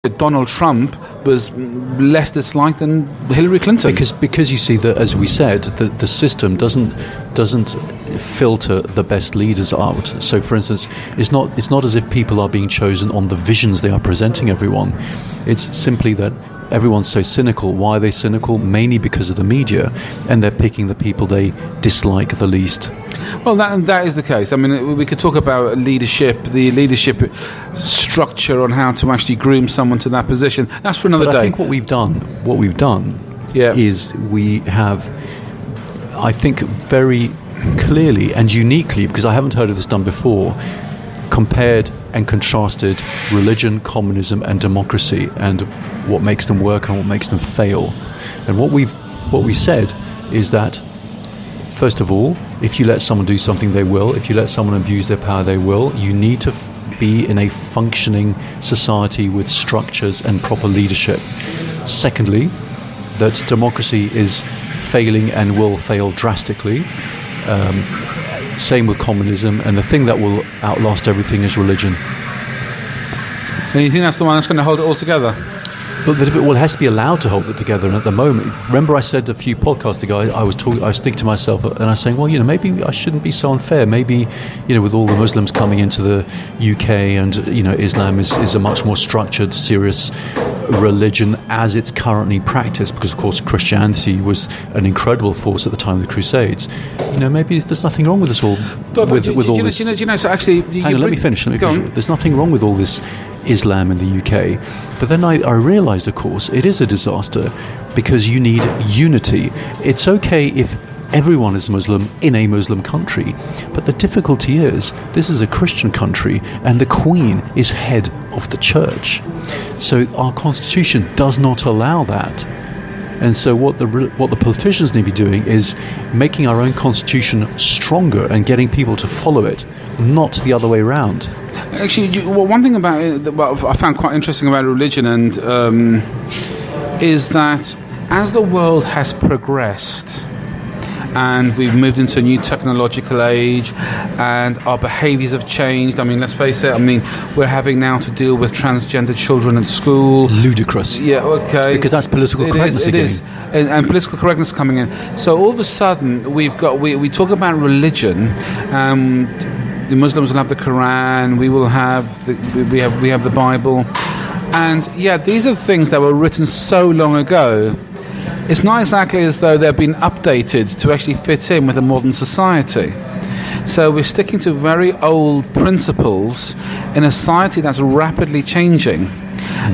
Donald Trump was less disliked than Hillary Clinton. Because you see that, as we said, the system doesn't filter the best leaders out. So, for instance, it's not as if people are being chosen on the visions they are presenting everyone. It's simply that everyone's so cynical. Why are they cynical? Mainly because of the media, and they're picking the people they dislike the least. Well, that is the case. I mean, we could talk about the leadership structure on how to actually groom someone to that position. That's for another day. I think what we've done is we have, I think, very clearly and uniquely, because I haven't heard of this done before, compared and contrasted religion, communism and democracy, and what makes them work and what makes them fail. And what we said is that, first of all, if you let someone do something, they will. If you let someone abuse their power, they will. You need to be in a functioning society with structures and proper leadership. Secondly, that democracy is failing and will fail drastically. Same with communism, and the thing that will outlast everything is religion. And you think that's the one that's going to hold it all together? But it has to be allowed to hold it together. And at the moment, remember I said a few podcasts ago, I was thinking to myself, and I was saying, well, maybe I shouldn't be so unfair. Maybe, with all the Muslims coming into the UK, and Islam is a much more structured, serious religion as it's currently practiced, because of course Christianity was an incredible force at the time of the Crusades. Maybe there's nothing wrong with this all. So actually, hang on, let me finish. There's nothing wrong with all this Islam in the UK, but then I realised, of course, it is a disaster because you need unity. It's okay if everyone is Muslim in a Muslim country, but the difficulty is this is a Christian country and the Queen is head of the church, so our constitution does not allow that. And so what the politicians need to be doing is making our own constitution stronger and getting people to follow it, not the other way around. Actually, one thing about it that I found quite interesting about religion is that as the world has progressed and we've moved into a new technological age and our behaviours have changed. I mean, let's face it, we're having now to deal with transgender children at school. Ludicrous. Yeah, okay. Because that's political correctness again. It is. And political correctness coming in. So all of a sudden, we talk about religion. The Muslims will have the Quran, we have the Bible. And yeah, these are things that were written so long ago. It's not exactly as though they've been updated to actually fit in with a modern society. So we're sticking to very old principles in a society that's rapidly changing.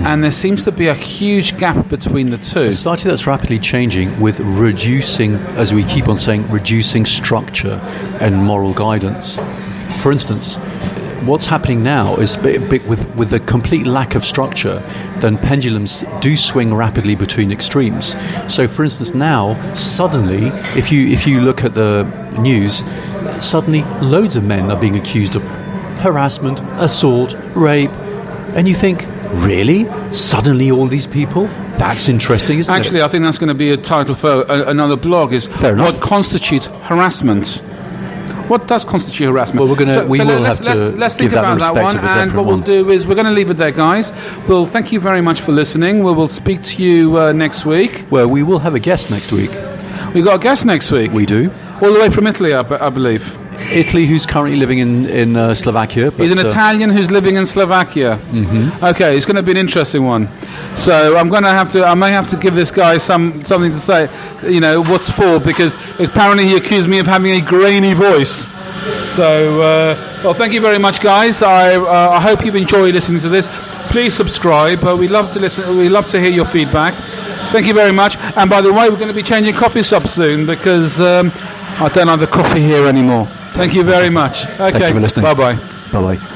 And there seems to be a huge gap between the two. A society that's rapidly changing with reducing, as we keep on saying, reducing structure and moral guidance. For instance, what's happening now is with the complete lack of structure, then pendulums do swing rapidly between extremes. So, for instance, now suddenly, if you look at the news, suddenly loads of men are being accused of harassment, assault, rape, and you think, really? Suddenly, all these people? That's interesting, isn't it? Actually, I think that's going to be a title for another blog. Is what constitutes harassment? What does constitute harassment? Well, let's think about that one, and what we'll do is we're going to leave it there, guys. Well, thank you very much for listening. We will speak to you next week. Well, we will have a guest next week. We've got a guest next week. We do. All the way from Italy, I believe. Italy, who's currently living in Slovakia. He's an Italian who's living in Slovakia. Mm-hmm. Okay, it's going to be an interesting one. So I may have to give this guy something to say, what's for, because apparently he accused me of having a grainy voice. So, well, thank you very much, guys. I hope you've enjoyed listening to this. Please subscribe. We love to listen. We love to hear your feedback. Thank you very much. And by the way, we're going to be changing coffee shops soon because I don't have the coffee here anymore. Thank you very much. Okay. Thank you for listening. Bye-bye. Bye-bye.